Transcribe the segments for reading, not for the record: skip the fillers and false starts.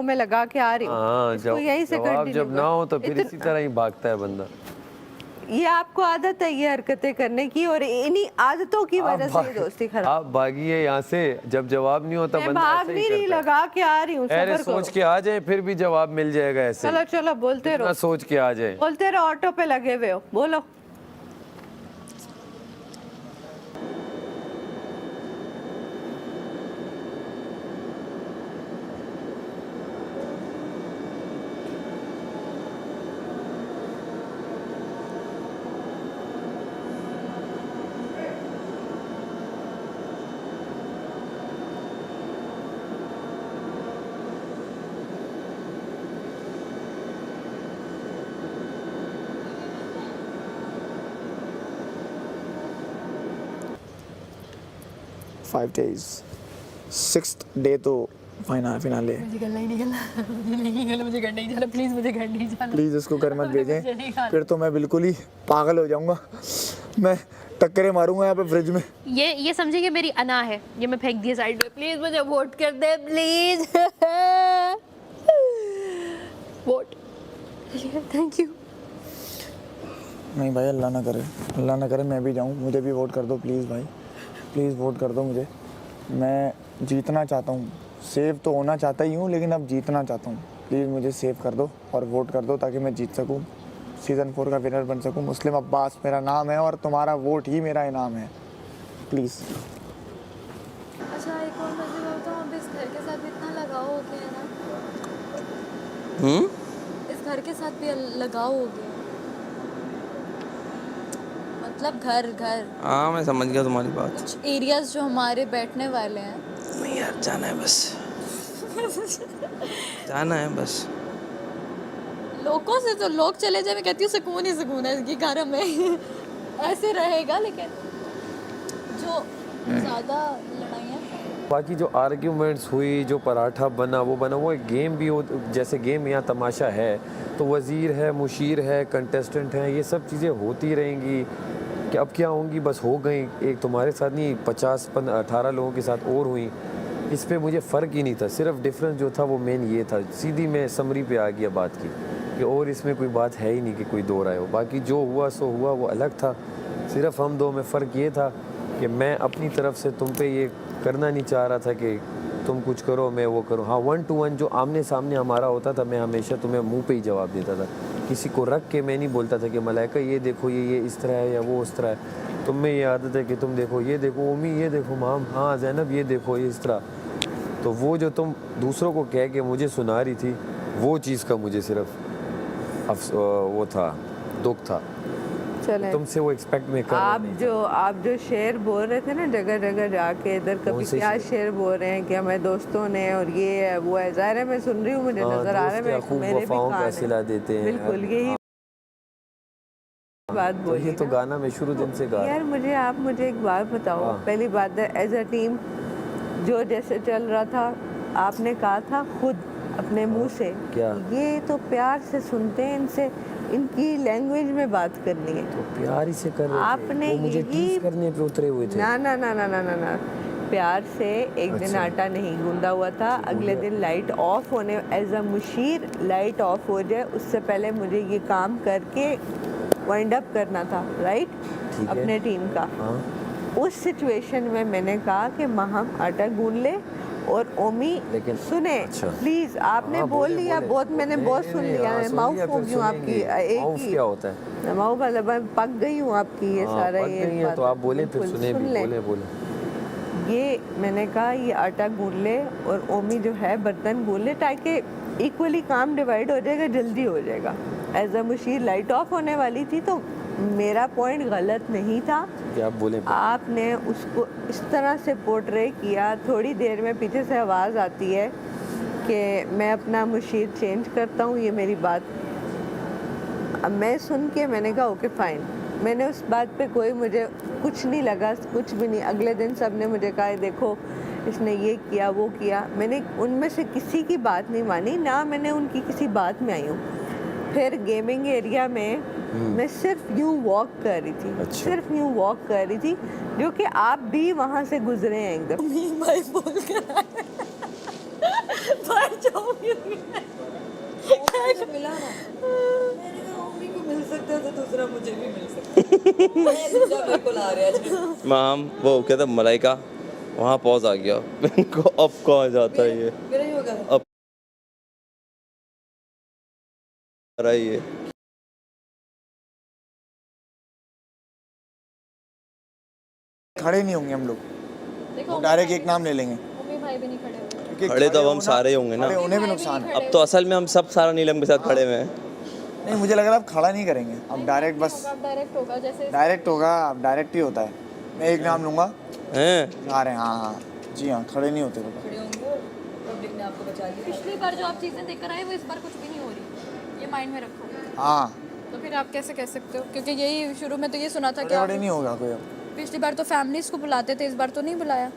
में लगा के आ रही हूँ, इसको यहीं से जवाब जब ना हो तो फिर इसी इतना तरह ही भागता है बंदा। ये आपको आदत है ये हरकतें करने की, और इन्हीं आदतों की वजह से ये दोस्ती खराब। आप भागिए यहाँ से, जब जवाब नहीं होता मैं बंदा भाग ऐसे ही नहीं रही, करता है। लगा के आ रही हूँ, अरे सब्र सोच करो। के आ जाए फिर भी जवाब मिल जाएगा ऐसे। चलो चलो बोलते इतना रहो, सोच के आ जाए। बोलते रहो, ऑटो पे लगे हुए हो, बोलो। फाइव डेज, 6th डे तो फिनाले। मुझे घर नहीं निकलना, मुझे नहीं निकलना, मुझे घर नहीं जाना, प्लीज़ मुझे घर नहीं जाना। प्लीज़ इसको घर मत मुझे भेजें, नहीं खाना। फिर तो मैं बिल्कुल ही पागल हो जाऊंगा। मैं टक्करें मारूंगा यहाँ पे फ्रिज में। ये समझिए कि मेरी अना है, ये मैं फेंक दिए साइड में। प्लीज़ मुझे वोट कर दे, प्लीज़ वोट। Thank you. नहीं भाई, अल्लाह ना करे मैं भी जाऊँ, मुझे भी वोट कर दो प्लीज़ भाई, प्लीज़ वोट कर दो मुझे। मैं जीतना चाहता हूँ, सेव तो होना चाहता ही हूँ, लेकिन अब जीतना चाहता हूँ। प्लीज़ मुझे सेव कर दो और वोट कर दो ताकि मैं जीत सकूँ, सीज़न 4 का विनर बन सकूँ। मुस्लिम अब्बास मेरा नाम है और तुम्हारा वोट ही मेरा इनाम है, प्लीज़। अच्छा एक और मजे का बताऊँ, अब इस घर के साथ भी इतना लगाव हो गया है ना, इस घर के साथ भी लगाव हो गया, मतलब घर हाँ मैं समझ गया तुम्हारी बात। कुछ एरियाज जो हमारे बैठने वाले हैं। नहीं यार, जाना है बस जाना है बस। लोगों से तो लोग चले जाए, मैं कहती हूँ सुकून ही सुकून है इसकी घर में ऐसे रहेगा, लेकिन जो ज़्यादा लड़ाइयाँ बाकी जो आर्ग्यूमेंट्स हुई, जो पराठा बना वो एक गेम भी हो, जैसे गेम यहाँ तमाशा है तो वज़ीर है, मुशीर है, कंटेस्टेंट हैं, ये सब चीज़ें होती रहेंगी कि अब क्या होंगी, बस हो गई। एक तुम्हारे साथ नहीं 50-18 लोगों के साथ और हुई। इस पे मुझे फ़र्क ही नहीं था, सिर्फ डिफरेंस जो था वो मेन ये था। सीधी मैं समरी पे आ गया बात की कि और इसमें कोई बात है ही नहीं कि कोई दो राय हो। बाकी जो हुआ सो हुआ, वो अलग था। सिर्फ हम दो में फ़र्क ये था कि मैं अपनी तरफ से तुम पे ये करना नहीं चाह रहा था कि तुम कुछ करो मैं वो करूँ। हाँ, 1 to 1 जो आमने सामने हमारा होता था, मैं हमेशा तुम्हें मुंह पे ही जवाब देता था, किसी को रख के मैं नहीं बोलता था कि मलाइका ये देखो ये इस तरह है या वो उस तरह है। तुम में ये आदत है कि तुम देखो ये देखो उम्मी ये देखो माम, हाँ ज़ैनब ये देखो ये इस तरह। तो वो जो तुम दूसरों को कह के मुझे सुना रही थी, वो चीज़ का मुझे सिर्फ वो था, दुख था। चलें, तुमसे वो एक्सपेक्ट में कर आप जो शेर बोल रहे थे ना जगह जगह जाके, इधर कभी क्या शेर बोल रहे हैं कि हमें दोस्तों ने और ये है वो है, ज़ाहिर है मैं सुन रही हूँ, मुझे नजर आ रहा है, मेरे भी कान सिला देते हैं। बिल्कुल यही बात तो बोली ये तो ना। गाना मैं शुरू दिन से गा रहा हूँ। यार मुझे एक बात बताओ। हाँ। पहली बात है, एज अ टीम जो जैसे चल रहा था, आपने कहा था खुद अपने मुंह से क्या? ये तो प्यार से सुनते हैं, इनसे इनकी लैंग्वेज में बात करनी है। तो प्यार ही से कर रहे थे, आपने वो मुझे यही टीज करने पे उतरे हुए थे। ना ना ना ना ना ना ना प्यार से एक दिन अच्छा। आटा नहीं गूंदा हुआ था, अगले दिन लाइट ऑफ होने, एज अ मुशीर लाइट ऑफ हो जाए उससे पहले मुझे ये काम करके वाइंड अप करना था, राइट, ठीक है। अपने टीम का। हाँ। उस सिचुएशन में मैंने कहा कि हम आटा गूंद ले और ओमी लेकिन सुने। अच्छा। प्लीज आपने हाँ, बोल लिया, बहुत मैंने बहुत सुन लिया, मैं माउथ हो गई हूँ आपकी। एक माउथ ही क्या होता है? माउथ मतलब मैं पक गई हूँ आपकी, ये हाँ, सारा पक ये गई हैं, तो आप बोले फिर बिल्कुल, सुने सुन भी, लें। बोले। ये मैंने कहा ये आटा गूंद ले और ओमी जो है बर्तन गूंद ले, ताकि इक्वली काम डिवाइड हो जाएगा, जल्दी हो जाएगा। एज अ मुशीर लाइट ऑफ होने वाली थी, तो मेरा पॉइंट गलत नहीं था क्या आप बोले? आपने उसको इस तरह से पोर्ट्रे किया। थोड़ी देर में पीछे से आवाज़ आती है कि मैं अपना मुशीर चेंज करता हूँ, ये मेरी बात। अब मैं सुन के मैंने कहा ओके फाइन, मैंने उस बात पे कोई मुझे कुछ नहीं लगा, कुछ भी नहीं। अगले दिन सब ने मुझे कहा देखो इसने ये किया वो किया, मैंने उनमें से किसी की बात नहीं मानी, ना मैंने उनकी किसी बात में आई हूँ। फिर गेमिंग एरिया में मैं सिर्फ यूँ वॉक कर रही थी। अच्छा। सिर्फ यूँ वॉक कर रही थी, जो कि आप भी वहाँ से गुजरे हैं एकदम। भाई बोल कर मर जाऊंगी मिला ना मैंने कहा मम्मी को मिल सकता है तो दूसरा मुझे भी मिल सकता है मैं दूसरा मेरे को ला रहा है मैम वो क्या था मलाइका वहाँ पॉज आ गया इनको अब कहाँ जाता है ये मेरा ही होगा अब रहा है ये खड़े नहीं होंगे हम लोग, देखो डायरेक्ट एक नाम ले लेंगे मम्मी भाई भी नहीं खड़े हुए क्योंकि खड़े तो अब हम होना- सारे होंगे ना खड़े होने में नुकसान है। अब तो असल में हम सब सारा नीलम के साथ खड़े हुए हैं नहीं मुझे लग रहा है अब खड़ा नहीं करेंगे, अब डायरेक्ट बस अब डायरेक्ट होगा जैसे डायरेक्ट होगा, अब डायरेक्ट ही होता है। मैं एक नाम लूँगा, हैं आ रहे हैं, हाँ हाँ जी हाँ, खड़े नहीं होते पापा। खड़े होंगे और पब्लिक ने आपको बचा लिया पिछली बार जो आप चीज़ें देख कर आए वो इस बार कुछ भी नहीं हो रही, ये माइंड में रखो। हाँ तो फिर आप कैसे कह सकते हो, क्योंकि यही शुरू में तो ये सुना था कि बड़े आप बड़े नहीं होगा कोई अब। पिछली बार तो फैमिलीज को बुलाते थे, इस बार तो नहीं बुलाया।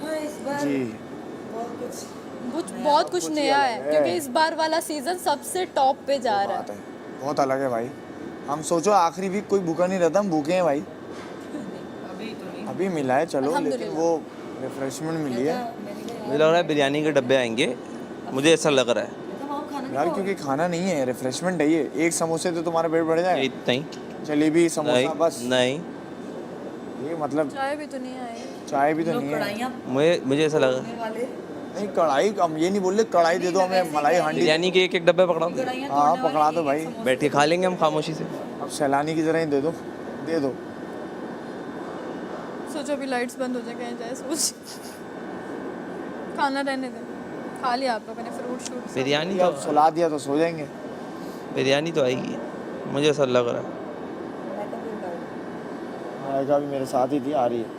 हाँ इस बार जी बहुत कुछ नया है क्योंकि इस बार वाला सीजन सबसे टॉप पे जा रहा बात है। है, बहुत अलग है भाई। हम सोचो आखिरी वीक कोई भूखा नहीं रहता, हम भूखे हैं भाई। अभी तो नहीं अभी मिला है चलो, लेकिन अल्हम्दुलिल्लाह। वो रिफ्रेशमेंट मिली है मुझे लग रहा है बिरयानी के डब्बे आएंगे मुझे ऐसा लग रहा है तो वहाँ खाना यार, क्योंकि खाना नहीं है, रिफ्रेशमेंट है ये। एक समोसे तो तुम्हारा पेट भर जाएगा, नहीं जलेबी समोसा नहीं बस। नहीं ये मतलब चाय भी तो नहीं आई। चाय भी तो लोग नहीं है। कढ़ाइयाँ मुझे ऐसा लगा तोड़ने वाले नहीं कढ़ाई, हम ये नहीं बोल रहे कढ़ाई दे दो हमें, मलाई हांडी। बिरयानी के एक डब्बे पकड़ा दो कढ़ाइयाँ हाँ तोड़ने पकड़ा वाले दो भाई, बैठ के खा लेंगे हम खामोशी से अब सैलानी की तरह ही दे दो, दे दो। सोचो अभी लाइट्स बंद हो जाए कहीं जाए, सोच खाना रहने दे, खा लिया आप लोगों ने फ्रूट शूट सब। बिरयानी अब सुला दिया तो सो जाएंगे। बिरयानी तो आएगी मुझे ऐसा लग रहा है आएगा भी मेरे साथ ही थी, आ रही है।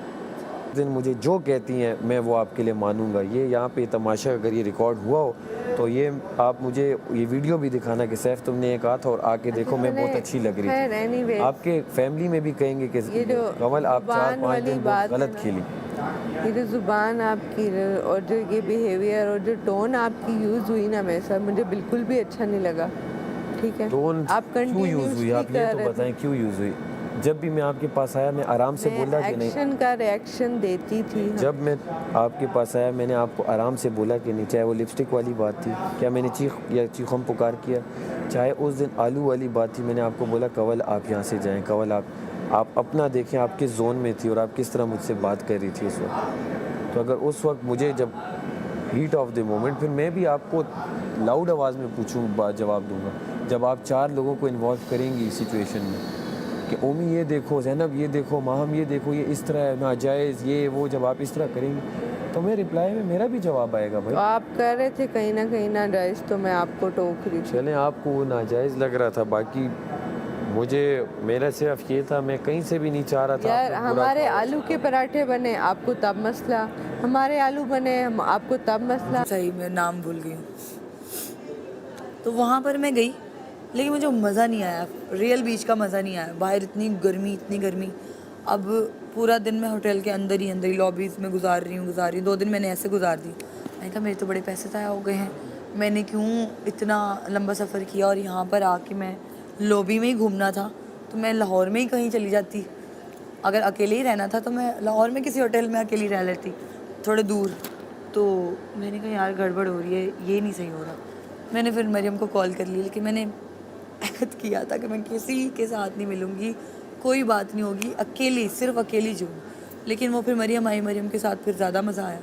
दिन मुझे जो कहती हैं मैं वो आपके लिए मानूंगा। ये यहाँ पे तमाशा अगर ये रिकॉर्ड हुआ हो तो ये आप मुझे ये वीडियो भी दिखाना कि सैफ तुमने ये कहा था और आके देखो मैं बहुत अच्छी लग रही खैर थी। एनीवे आपके फैमिली में भी कहेंगे कि ये जो कमल आप जुबान 4-5 वाली दिन बात बहुत है गलत ना, खेली। ये जो ज़ुबान आपकी और जो ये बिहेवियर और जो टोन आपकी यूज़ हुई ना मेरे साथ, मुझे बिल्कुल भी अच्छा नहीं लगा। ठीक है, टोन आप क्यों यूज़ हुई, कंटिन्यूसली आप ये कर तो रहे थे। बताएं क्यों यूज़ हुई। जब भी मैं आपके पास आया मैं आराम से बोला कि नहीं, एक्शन का रिएक्शन देती थी। जब मैं आपके पास आया मैंने आपको आराम से बोला कि नहीं, चाहे वो लिपस्टिक वाली बात थी, क्या मैंने चीख या चीखम पुकार किया, चाहे उस दिन आलू वाली बात थी, मैंने आपको बोला कवल आप यहाँ से जाएं, कवल आप अपना देखें, आप किस जोन में थी और आप किस तरह मुझसे बात कर रही थी उस वक्त। तो अगर उस वक्त मुझे जब हीट ऑफ द मोमेंट, फिर मैं भी आपको लाउड आवाज़ में पूछूँ जवाब दूंगा। जब आप 4 लोगों को इन्वॉल्व करेंगी इस सिचुएशन में कि ओमी ये देखो, ज़ैनब ये देखो, माहम ये देखो, ये इस तरह है नाजायज़, ये वो, जब आप इस तरह करेंगी तो मैं रिप्लाई में मेरा भी जवाब आएगा भाई। तो आप कर रहे थे कहीं ना कहीं ना जायज़, तो मैं आपको टोक रही थी। चलें आपको वो नाजायज़ लग रहा था, बाकी मुझे मेरा सिर्फ ये था, मैं कहीं से भी नहीं चाह रहा था यार आप लोग बुरा हमारे खाओ। आलू के पराठे बने आपको तब मसला, हमारे आलू बने हम आपको तब मसला। सही मैं नाम भूल गई हूँ। तो वहाँ पर मैं गई लेकिन मुझे मज़ा नहीं आया, रियल बीच का मज़ा नहीं आया। बाहर इतनी गर्मी। अब पूरा दिन मैं होटल के अंदर ही लॉबीज़ में गुजार रही हूँ। 2 दिन मैंने ऐसे गुजार दी। मैंने कहा मेरे तो बड़े पैसे तय हो गए हैं, मैंने क्यों इतना लंबा सफ़र किया और यहाँ पर आके मैं लॉबी में ही घूमना था तो मैं लाहौर में ही कहीं चली जाती। अगर अकेले ही रहना था तो मैं लाहौर में किसी होटल में अकेली रह लेती थोड़े दूर। तो मैंने कहा यार गड़बड़ हो रही है, ये नहीं सही हो रहा। मैंने फिर मरियम को कॉल कर ली, लेकिन मैंने अहद किया था कि मैं किसी के साथ नहीं मिलूँगी, कोई बात नहीं होगी, अकेली सिर्फ अकेली जो। लेकिन वो फिर मरियम आई, मरियम के साथ फिर ज़्यादा मज़ा आया।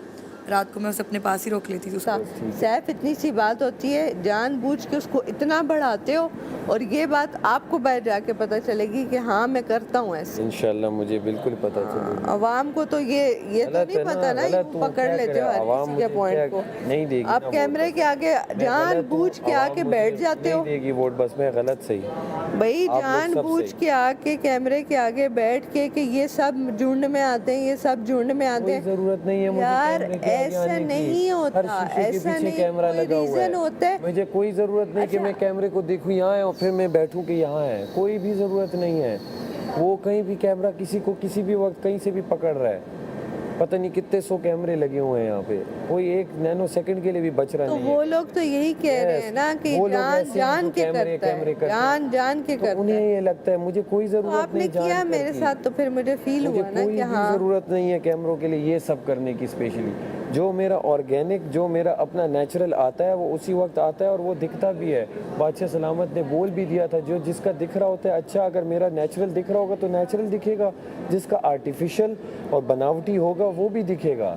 रात को मैं उसे अपने पास ही रोक लेती थी उसको। सैफ इतनी सी बात होती है, जानबूझ के उसको इतना बढ़ाते हो और ये बात आपको बाहर जाके पता चलेगी कि हाँ मैं करता हूँ ऐसे। इंशाल्लाह मुझे बिल्कुल पता चलेगा। अवाम को तो ये तो गलत नहीं है ना, पता ना, गलत यूं तो पकड़ क्या लेते करे, हो हर अवाम किसी के मुझे पॉइंट क्या को। नहीं देगी आप ना कैमरे वोट। के आगे मैं जानबूझ गलत हूँ, के अवाम आके मुझे बैठ जाते हो। नहीं देगी वोट, बस मैं गलत सही। भाई आप लोग सब जानबूझ सही। के आके कैमरे के आगे बैठ के कि ये सब झुंड में आते हैं, ये सब झुंड में आते कोई हैं। जरूरत नहीं है मुझे यार कैमरे के आगे ऐसा आने की। नहीं होता, हर शीशे के ऐसा पीछे नहीं, कैमरा कोई लगा हुआ रीजन होता है। है। मुझे कोई ज़रूरत नहीं कि मैं कैमरे को देखूं यहाँ है और फिर मैं बैठूं कि यहाँ है, कोई भी ज़रूरत नहीं है। वो कहीं भी कैमरा किसी को किसी भी वक्त कहीं से भी पकड़ रहा है। पता नहीं कितने 100 कैमरे लगे हुए हैं यहाँ पे, कोई एक नैनो सेकंड के लिए भी बच रहा तो नहीं वो है। लोग तो यही कह रहे हैं ना कि वो लोग ऐसे हैं जान जो के कैमरे करता है, करते हैं। जान के तो करता उन्हें है। ये लगता है, मुझे कोई तो ज़रूरत आपने नहीं किया जान मेरे कर साथ तो फिर मुझे फील मुझे हुआ ना कोई कि भी हाँ ज़रूरत नहीं है कैमरों के लिए ये सब करने की स्पेशली। जो मेरा ऑर्गेनिक, जो मेरा अपना नेचुरल आता है वो उसी वक्त आता है और वो दिखता भी है। बादशाह सलामत ने बोल भी दिया था, जो जिसका दिख रहा होता है अच्छा, अगर मेरा नेचुरल दिख रहा होगा तो नेचुरल दिखेगा, जिसका आर्टिफिशियल और बनावटी होगा वो भी दिखेगा।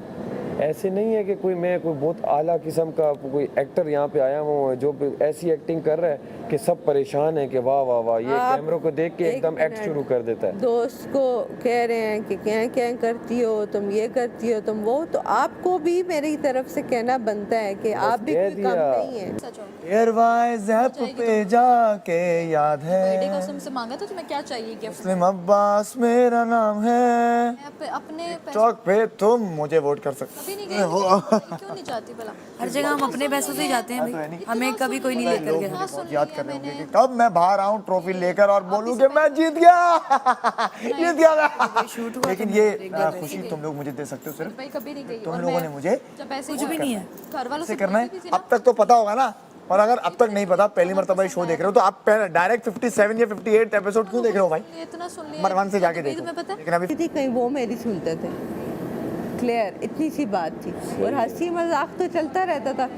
ऐसे नहीं है कि मैं कोई बहुत आला किस्म का कोई एक्टर यहाँ पे आया हूँ जो ऐसी एक्टिंग कर रहा है कि सब परेशान है कि वाह वाह वाह, ये कैमरों को देख के एकदम एक्ट शुरू कर देता है। दोस्त को कह रहे हैं कि क्या क्या करती हो तुम, ये करती हो तुम वो, तो आपको भी मेरी तरफ से कहना बनता है कि आप भी कह कोई कम दिया। नहीं है। सच हो एयरवाइज ऐप पे जाके याद बर्थडे का है तुमसे मांगा था तुम्हें क्या चाहिए गिफ्ट? मुस्लिम अब्बास मेरा नाम है। अपने पैसे चौक पे तुम मुझे वोट कर सकते कभी नहीं गई, क्यों नहीं जाती भला? हर जगह हम अपने पैसों से ही जाते हैं भाई, हमें कभी कोई नहीं लेकर लोग गया। मुझे बहुत याद कर रहे होंगे कि कब मैं बाहर आऊं ट्रॉफी लेकर और बोलूं कि मैं जीत गया जीत गया मैं। लेकिन ये खुशी तुम लोग मुझे दे सकते हो सिर्फ भाई कभी नहीं गई। तुम और लोगों मैं ने मुझे जब ऐसे कुछ भी नहीं है। घर वालों से से करना है। पूछती थी ना, अब तक तो पता होगा ना, और अगर अब तक नहीं पता, पहली मर्तबा शो देख रहे हो तो आप डायरेक्ट 57 या 58 एपिसोड क्यों देख रहे हो भाई? ये इतना सुन लिया मरवान से जाके कभी देखो। तुम्हें पता है? लेकिन अभी थी कहीं वो मेरी सुनते थे, क्लियर इतनी सी बात थी। और हंसी मजाक तो चलता रहता था।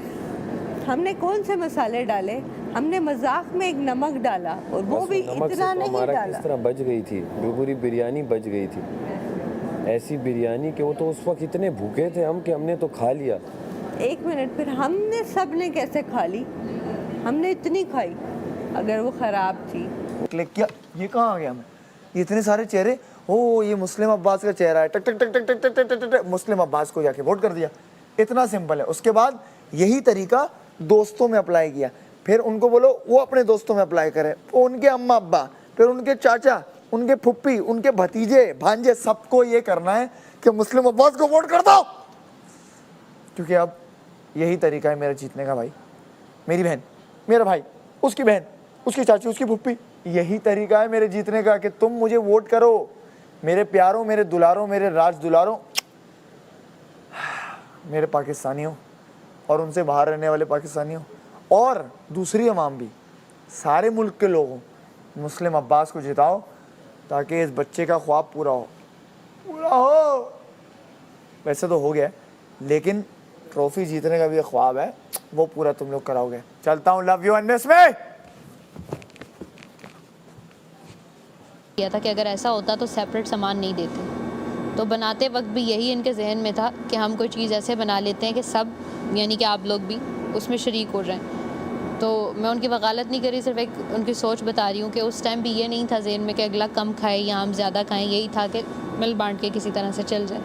हमने कौन से मसाले डाले, हमने मजाक में एक नमक डाला और वो बस भी नमक से इतना तो नहीं हमारा डाला। किस तरह बच गई थी, पूरी बिरयानी बच गई थी। ऐसी बिरयानी कि वो तो उस वक्त इतने भूखे थे हम कि हमने तो खा लिया। एक मिनट, फिर हमने सब ने कैसे खा ली? हमने इतनी खाई अगर वो खराब थी। क्लिक किया, ये कहाँ आ गया मैं? ये इतने सारे चेहरे, ओ ये मुस्लिम अब्बास का चेहरा है, टक टक टक टक टक टक टक टक टक, मुस्लिम अब्बास को जाके वोट कर दिया। इतना सिंपल है। उसके बाद यही तरीका दोस्तों में अप्लाई किया, फिर उनको बोलो वो अपने दोस्तों में अप्लाई करें, उनके अम्मा अब्बा, फिर उनके चाचा, उनके फुप्पी, उनके भतीजे भांजे, सबको ये करना है कि मुस्लिम अब्बास को वोट कर दो, क्योंकि अब यही तरीका है मेरा जीतने का भाई। मेरी बहन, मेरा भाई, उसकी बहन, उसकी चाची, उसकी फुप्पी, यही तरीका है मेरे जीतने का कि तुम मुझे वोट करो। मेरे प्यारों, मेरे दुलारों, मेरे राज दुलारों, मेरे पाकिस्तानियों और उनसे बाहर रहने वाले पाकिस्तानियों और दूसरी अवाम भी, सारे मुल्क के लोगों, मुस्लिम अब्बास को जिताओ ताकि इस बच्चे का ख्वाब पूरा हो। वैसे तो हो गया, लेकिन ट्रॉफी जीतने का भी एक ख्वाब है, वो पूरा तुम लोग कराओगे। चलता हूँ, लव यू अन्नस में। किया था कि अगर ऐसा होता तो सेपरेट सामान नहीं देते। तो बनाते वक्त भी यही इनके जहन में था कि हम कोई चीज़ ऐसे बना लेते हैं कि सब, यानी कि आप लोग भी उसमें शरीक हो जाएं। तो मैं उनकी वकालत नहीं करी, सिर्फ एक उनकी सोच बता रही हूँ कि उस टाइम भी ये नहीं था जहन में कि अगला कम खाए या हम ज़्यादा खाएं, यही था कि मिल बांट के किसी तरह से चल जाए।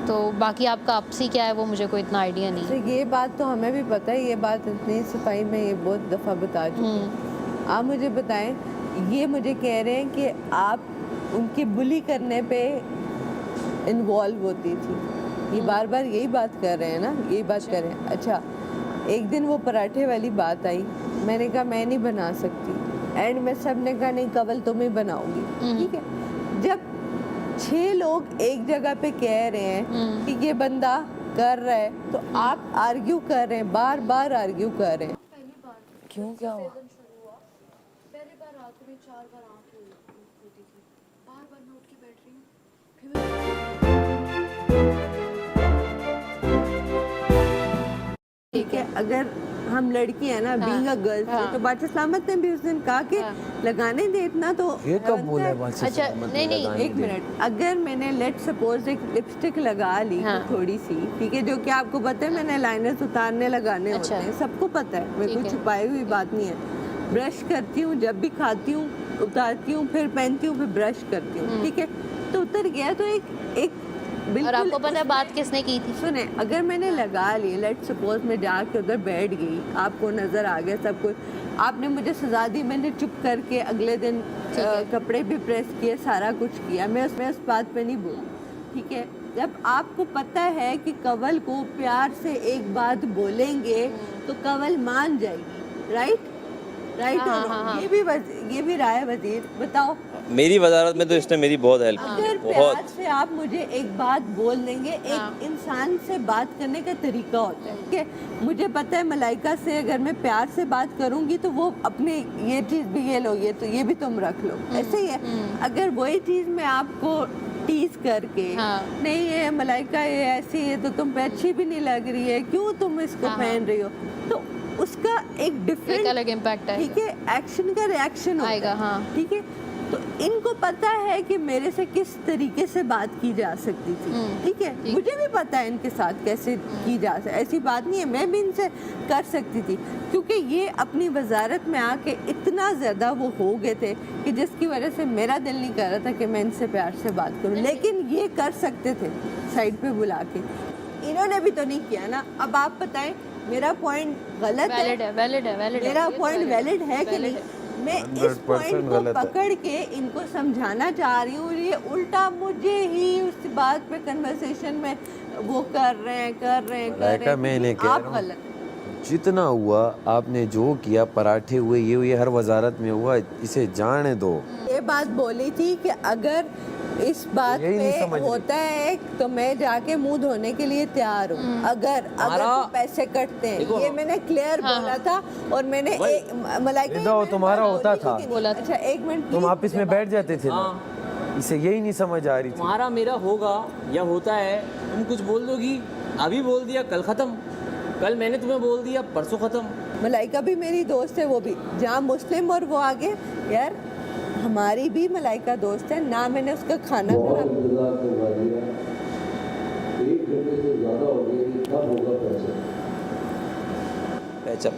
तो बाकी आपका आपसी क्या है वो मुझे कोई इतना आइडिया नहीं तो है। ये बात तो हमें भी पता है, ये बात इतनी सफाई में ये बहुत दफ़ा बता चुकी हूँ। आप मुझे बताएं, ये मुझे कह रहे हैं कि आप उनके बुली करने पे इन्वॉल्व होती थी। ये बार बार यही बात कर रहे हैं ना, यही बात कर रहे हैं। अच्छा, एक दिन वो पराठे वाली बात आई, मैंने कहा मैं नहीं बना सकती, एंड में सब ने कहा नहीं कवल तुम ही बनाओगी, ठीक है। जब 6 लोग एक जगह पे कह रहे हैं कि ये बंदा कर रहा है, तो आप आर्ग्यू कर रहे हैं, बार बार आर्ग्यू कर रहे हैं। क्यों, क्या हुआ? पहली बार रात में 4 बार आंख खुलती थी, बार बार मैं उठ के बैठ रही हूँ, ठीक है, अगर हम लड़की है ना, बीइंग अ गर्ल, तो बादशाह सलामत ने भी उस दिन कहा कि लगाने दे इतना, तो ये कब बोला है बादशाह अच्छा, सलामत ने नहीं, नहीं, लगाने एक दे? मिनट, अगर मैंने लेट सपोज एक लिपस्टिक लगा ली थोड़ी सी, ठीक है, जो कि आपको पता है मैंने लाइनर्स उतारने लगाने होते हैं, सबको पता है, मेरे को छुपाई हुई बात नहीं है। ब्रश करती हूँ, जब भी खाती हूँ उतारती हूँ, फिर पहनती हूँ, फिर ब्रश करती हूँ, ठीक है, तो उतर गया। तो एक बिल्कुल, और आपको पता है बात किसने की थी? सुने, अगर मैंने लगा ली, लेट सपोज मैं जाके उधर बैठ गई, आपको नजर आ गया सब कुछ, आपने मुझे सजा दी, मैंने चुप करके अगले दिन कपड़े भी प्रेस किए, सारा कुछ किया, मैं उस बात पे नहीं बोली, ठीक है। जब आपको पता है कि कवल को प्यार से एक बात बोलेंगे तो कवल मान जाएगी, राइट? ये भी राय वजीर, बताओ। मेरी वजारत में तो इसने मेरी बहुत हेल्प की अगर है, प्यार बहुत। से आप मुझे एक बात बोल देंगे, एक इंसान से बात करने का तरीका होता है, ठीक है। मुझे पता है मलाइका से अगर मैं प्यार से बात करूंगी तो वो अपने ये चीज़ भी, ये लो, ये तो ये भी तुम रख लो, ऐसे ही है। अगर वही चीज़ मैं आपको टीज करके हाँ। नहीं ये मलाइका ये ऐसी है तो तुम पे अच्छी भी नहीं लग रही है, क्यों तुम इसको हाँ, पहन रही हो, तो उसका एक एक डिफरेंट अलग इम्पैक्ट है ठीक है एक्शन का रिएक्शन होता आएगा, है, हाँ। ठीक है। तो इनको पता है कि मेरे से किस तरीके से बात की जा सकती थी, ठीक है, ठीक। मुझे भी पता है इनके साथ कैसे की जा सकती, ऐसी बात नहीं है, मैं भी इनसे कर सकती थी, क्योंकि ये अपनी वजारत में आके इतना ज़्यादा वो हो गए थे कि जिसकी वजह से मेरा दिल नहीं कर रहा था कि मैं इनसे प्यार से बात करूं, लेकिन ये कर सकते थे साइड पे बुला के, इन्होंने भी तो नहीं किया ना। अब आप बताएं मेरा पॉइंट गलत वैलिड है, है, वैलिड है, वैलिड है, मेरा ये तो पॉइंट वैलिड है कि valid नहीं, है। मैं इस 100% पॉइंट को गलत है। पकड़ के इनको समझाना चाह रही हूँ, ये उल्टा मुझे ही उस बात पे कन्वर्सेशन में वो कर रहे हैं मलाइका, मैं इन्हें कह आप रहा हूँ, गलत हैं। जितना हुआ आपने जो किया, पराठे हुए ये हुए, हर वजारत में हुआ, इसे जाने दो। ये बात बोली थी कि अगर इस बात यही नहीं समझ पे रही। होता है तो मैं जाके मुंह धोने के लिए तैयार हूँ, अगर तो पैसे कटते हैं, ये मैंने क्लियर बोला था। और मैंने मलाइका ये तो तुम्हारा होता था। बोला था। अच्छा एक मिनट तुम please, आपस में बैठ जाते थे ना, इसे यही नहीं समझ आ रही थी। तुम्हारा मेरा होगा या होता है, तुम कुछ बोल दोगी, अभी बोल दिया कल खत्म, कल मैंने तुम्हें बोल दिया परसों खत्म। मलाइका भी मेरी दोस्त है, वो भी जहाँ मुस्लिम और वो आगे, यार हमारी भी मलाइका दोस्त है ना, मैंने उसका खाना खराब पैचअप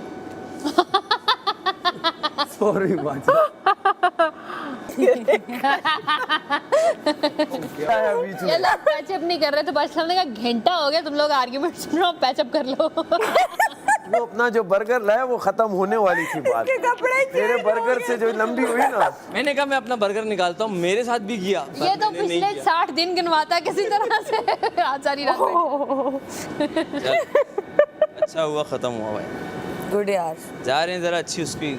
सॉरी बाजी। क्या है बीच में? ये लोग पैचअप नहीं कर रहे तो बादशाह ने कहा घंटा हो गया तुम लोग आर्ग्यूमेंट सुन रहे हो, पैचअप कर लो। वो अपना जो बर्गर लाया वो खत्म होने वाली थी बात। तेरे बर्गर से जो लंबी हुई ना, मैंने कहा मैं अपना बर्गर निकालता हूँ, मेरे साथ भी किया। ये तो मैंने नहीं पिछले किया। 60 दिन गिनवाता है किसी तरह से आज सारी रात में। चल, अच्छा हुआ ख़त्म हुआ भाई, गुड यार। जा रहे हैं ज़रा अच्छी उसकी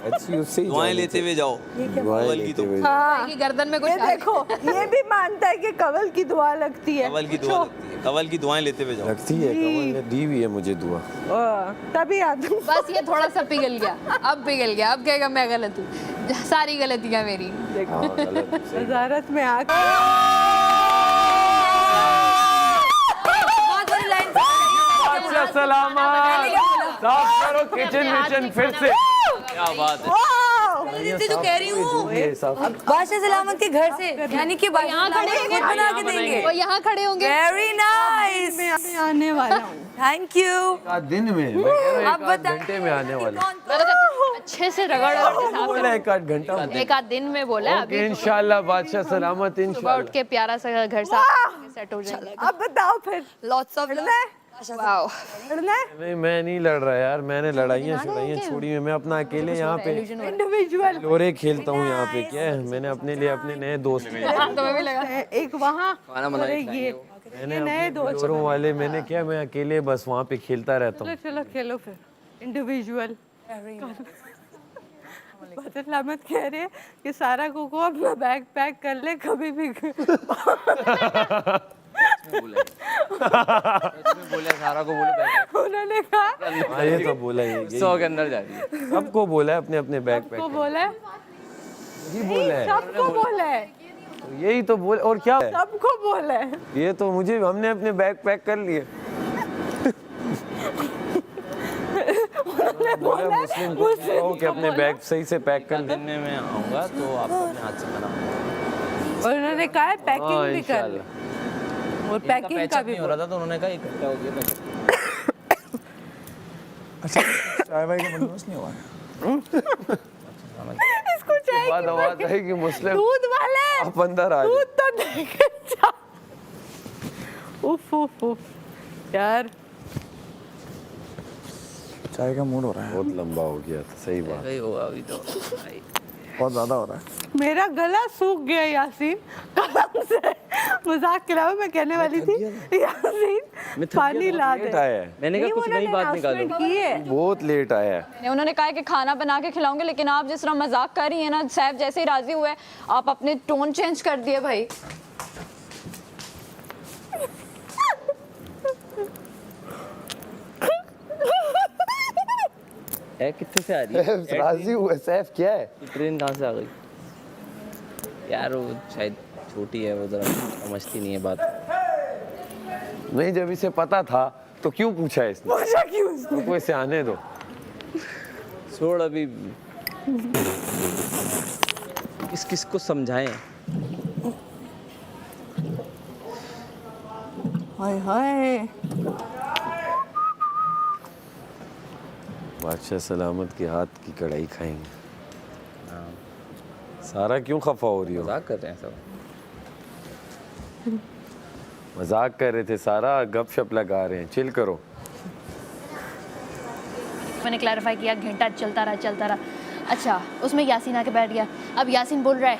अच्छी उससे ही दुआएं जानी लेते हुए जाओ। दुआएं कवल की लेते तो हुए। हाँ, कि गर्दन में कुछ ये देखो ये भी मानता है कि कवल की दुआ लगती है, कवल की दुआ लगती है, कवल की दुआएं लेते हुए जाओ। लगती है, कमल ने दी भी है मुझे दुआ। तभी आती हूँ। बस ये थोड़ा सा पिघल गया, अब पिघल गया, अब कहेगा मैं गलत हूँ, सारी गलतियाँ मेरी। हाँ, गलत, सही। वजारत में आके अच्छा सलामत, साफ करो किचन विचन फिर से। क्या बात है, तो कह रही हूँ ये साफ। बादशाह सलामत के घर से, यानी कि यहाँ खड़े होंगे, बना के देंगे। वो यहाँ खड़े होंगे। वेरी नाइस, मैं आने वाला हूँ। Thank you. एक दिन में, मैं कह रहा हूँ अब एक आध बताइए घंटे में आने वाला। अच्छे से रगड़ के साफ बोला एक आध घंटा में। एक आध दिन में बोला है, ओके अभी इंशाल्लाह बादशाह सलामत सुबह उठ इंशाल्लाह। के प्यारा सा घर साफ सेट हो जाएगा। अब बताओ फिर लॉट्स ऑफ वाओ, लड़ना है नहीं मैं नहीं लड़ रहा यार, मैंने लड़ाइयाँ छोड़ी हैं, मैं अपना अकेले यहाँ पे इंडिविजुअल लोरे खेलता हूँ यहाँ पे। क्या है, मैंने अपने लिए अपने नए दोस्त एक वहाँ और एक ये मैंने नए अपने दोस्त। लोरों वाले मैंने क्या, मैं अकेले बस वहाँ पे खेलता रहता हूँ। चलो खेलो फिर इंडिविजुअल। बदल अहमद कह रहे हैं कि सारा को अपना बैग पैक कर ले, कभी भी बोले सारा को बोले उन्होंने कहा हाँ, ये तो बोला ही है, 100 के अंदर जा रही है। सबको बोला है अपने अपने बैग पैक को बोला है, ही बोला है, सबको बोला है, तो यही तो बोल। और क्या है, सबको बोला है। ये तो मुझे, हमने अपने बैग पैक कर लिए। बोला मुस्लिम को कहो कि अपने बैग सही से पैक कर ले। दिन में मैं आऊँगा तो आपको अपने हाथ से बनाऊंगा। और उन्होंने कहा है पैकिंग हाँ भी कर ले, इंशाल्लाह। और पैकिंग का भी नहीं हो रहा था तो उन्होंने कहा 1 घंटा हो गया। अच्छा चाय वाय का बंदोबस्त नहीं हुआ है? इसको चाहिए बाद आवाज आई कि मुस्लिम दूध वाले आप अंदर आ जाओ। दूध तो देकर जा। उफ उफ उफ यार, चाय का मूड हो रहा है, बहुत लंबा हो गया था, सही बात। वही होगा अभी तो। बहुत ज़्यादा हो रहा है। मेरा गला सूख गया यासीन, कसम से, मजाक के अलावा मैं कहने वाली थी यासीन पानी ला दे। लेट आया है, मैंने कहा कुछ नई बात निकालो। announcement की है। बहुत लेट आया है। उन्होंने कहा कि खाना बना के खिलाऊंगे, लेकिन आप जिस तरह मजाक कर रही हैं ना, सैफ जैसे ही राजी हुए आप अपने टोन चेंज कर दिए भाई। कितने से आ रही है? राजी हुआ सैफ, क्या है? ट्रेन कहाँ से आ गई? यार वो शायद छोटी है वो, ज़रा समझती नहीं है बात। नहीं, जब इसे पता था तो क्यों पूछा है इसने? पूछा क्यों उसने? तो इसे आने दो। छोड़ अभी, किस को समझाएं? हाय हाय। बादशाह सलामत के हाथ की कढ़ाई खाएंगे। सारा क्यों खफा हो रही हो? मजाक कर रहे हैं सब। मजाक कर रहे थे सारा, गपशप लगा रहे हैं, चिल करो। मैंने क्लैरिफाई किया, घंटा चलता रहा। अच्छा, उसमें यासीन आके बैठ गया। अब यासीन बोल रहा है,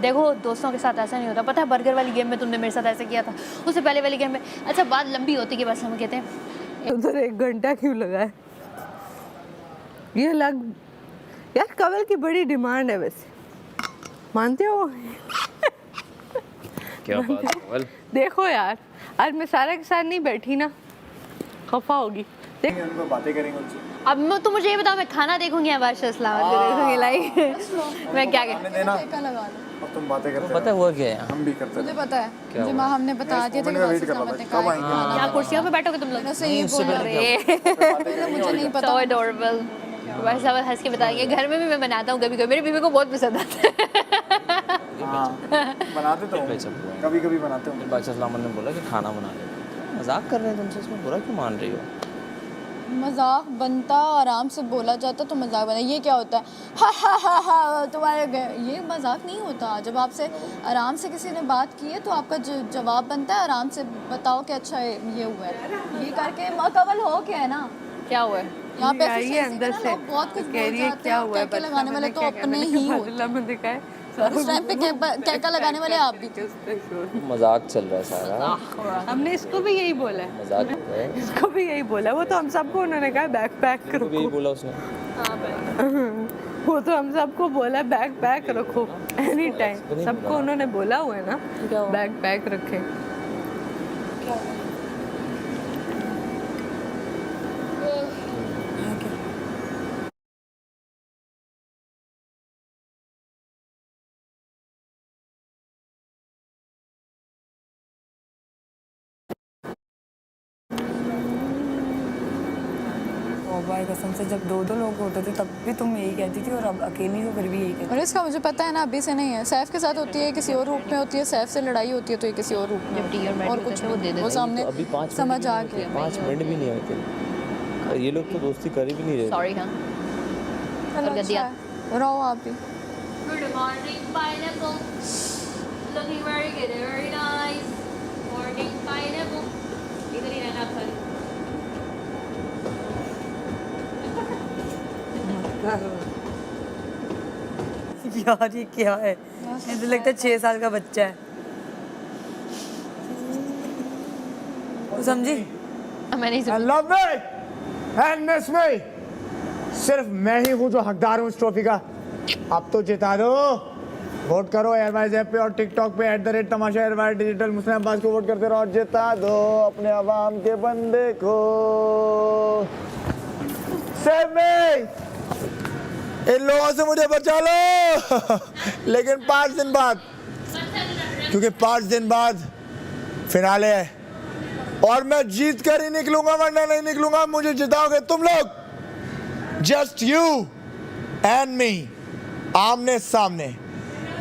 देखो दोस्तों के साथ ऐसा नहीं होता, पता है बर्गर वाली गेम में तुमने मेरे साथ ऐसा किया था, उससे पहले वाली गेम में। अच्छा, बात लंबी होती कि बस हम कहते हैं उधर 1 घंटा क्यों लगा है? ये लग यार, कवल की बड़ी डिमांड है वैसे, मानते हो? क्या बात है कवल? देखो यार, आज मैं सारा के साथ नहीं बैठी ना, खफा होगी। देख, उनको बातें करेंगे उनसे। अब तो मुझे ये बताओ, मैं खाना देखूंगी या बादशाह सलामत को देखूंगी? लाइक मैं क्या हमें देना टेका लगा लो। और तुम बातें करते पता है हुआ क्या है? हम भी करते मुझे पता है, क्या मुझे हुआ? हमने बता दिया था कि वेट कर रहा था, कब आएंगे? क्या कुर्सियों पे बैठोगे तुम लोग? से ये बोल रहे मुझे नहीं पता। सो एडोरेबल। वैसे सब हंस के बताएंगे, घर में भी मैं बनाता हूँ कभी-कभी, मेरी बीवी को बहुत पसंद आता है। बनाते तो कभी कभी बनाते हो। बादशाह सलामत ने बोला कि खाना बना ले। मजाक कर रहे हैं तुमसे, इसमें बुरा क्यों मान रही हो? मजाक बनता, आराम से बोला जाता तो मजाक बना। ये क्या होता है? हा तुम्हारे ये मजाक नहीं होता। जब आपसे आराम से किसी ने बात की है तो आपका जवाब बनता है, आराम से बताओ कि अच्छा ये हुआ है, ये करके कवल हो क्या है ना। क्या हुआ है? यहाँ पे आई है अंदर से, बहुत कुछ कह रही है क्या हुआ है? कैके लगाने वाले तो अपने ही होते हैं। मैंने देखा है उस टाइम पे कैका लगाने वाले आप भी थे। मजाक चल रहा है सारा। हमने इसको भी यही बोला है, मजाक कर रहे हैं। इसको भी यही बोला। वो तो हम सबको उन्होंने कहा बैग पैक तो यही रखो। बोला उसने। वो तो हम सबको बोला बैग पैक रखो एनी टाइम। सबको उन्होंने बोला हुआ है ना, बैग पैक रखें। भाई कसम से जब 2 लोग होते थे तब भी तुम यही कहती थी, और अब अकेली हो फिर भी यही कहती। और इसका मुझे पता है ना, अभी से नहीं है, सैफ के साथ होती है किसी और रूप में होती है, सैफ से लड़ाई होती है तो ये किसी और रूप में जब टी और होती है। मैट और होते कुछ थे वो दे देते वो थे। सामने अभी 5 समझ आ गया। 5 मिनट भी नहीं आए थे। ये लोग तो दोस्ती कर ही भी नहीं रहे। सॉरी। हाँ, चलो कर दिया। अच्छा है, रहो आप भी। Good morning pineapple, looking very good, very nice. Morning pineapple, इधर ही रहना खाली। यार ये क्या है? मुझे लगता है 6 साल का बच्चा है। तू समझी? मैं नहीं I समझी। love me and miss me. सिर्फ मैं ही हूँ जो हकदार हूँ इस ट्रॉफी का। अब तो जिता दो। वोट करो एयरवाइज ऐप पे और टिकटॉक पे @तमाशा एयरवाइज डिजिटल मुस्लिम अब्बास को वोट करते रहो और जिता दो अपने अवाम के बंदे को। सेव मी, इन लोगों से मुझे बचा लो। लेकिन 5 दिन बाद, क्योंकि 5 दिन बाद फिनाले है और मैं जीत कर ही निकलूंगा, वरना नहीं निकलूंगा। मुझे जिताओगे तुम लोग, जस्ट यू एंड मी, आमने सामने।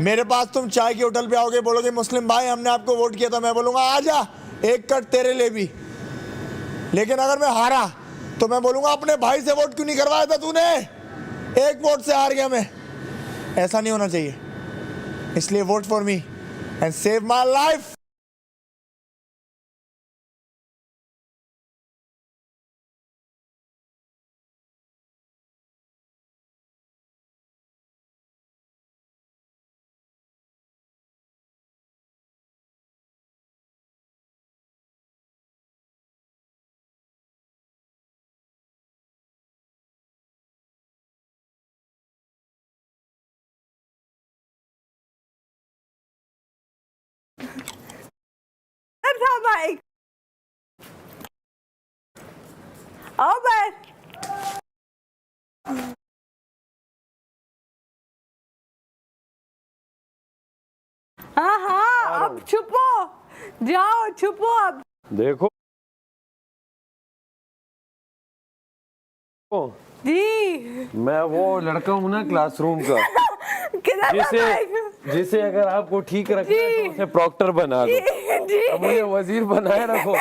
मेरे पास तुम चाय की होटल पे आओगे, बोलोगे मुस्लिम भाई हमने आपको वोट किया था, मैं बोलूंगा आजा एक कट तेरे लिए भी। लेकिन अगर मैं हारा तो मैं बोलूंगा अपने भाई से वोट क्यों नहीं करवाया था तूने, एक वोट से हार गया मैं। ऐसा नहीं होना चाहिए, इसलिए vote for me and save my life. था भाई, आओ भाई। हाँ हाँ अब छुपो, जाओ छुपो अब। देखो जी मैं वो लड़का हूँ ना क्लासरूम का, किधर जिसे अगर आपको ठीक रखना है तो उसे प्रॉक्टर बना दो, अब मुझे वजीर बनाए रखो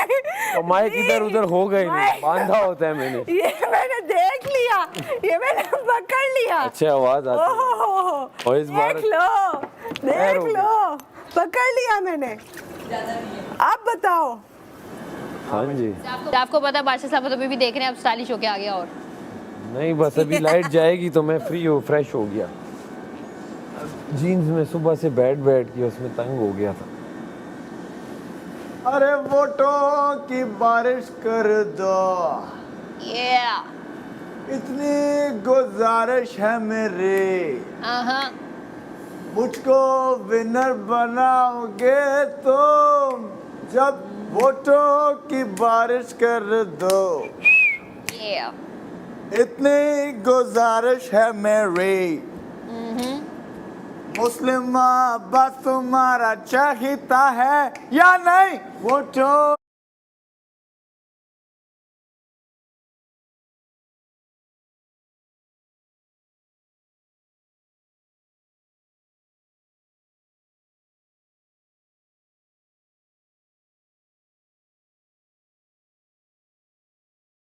तो माइक इधर उधर हो गई नहीं, बांधा होता है मैंने। ये मैंने देख लिया, ये मैंने पकड़ लिया। अच्छा आवाज आती है ओहो, और इस बार देख लो, देख लो, पकड़ लिया मैंने। अब बताओ। हाँ जी आपको पता है बादशाह साहब तो अभी भी देख रहे हैं, अब स्टाइलिश होके आ गया। और नहीं बस अभी लाइट जाएगी तो मैं फ्रेश हो गया। जीन्स में सुबह से बैठ के उसमें तंग हो गया था। अरे वोटों की बारिश कर दो, इतनी गुजारिश है मेरी, मुझको विनर बनाओगे तुम जब वोटों की बारिश कर दो, इतनी गुजारिश है मेरी। मुस्लिम बस तुम्हारा चाहता है या नहीं वोटों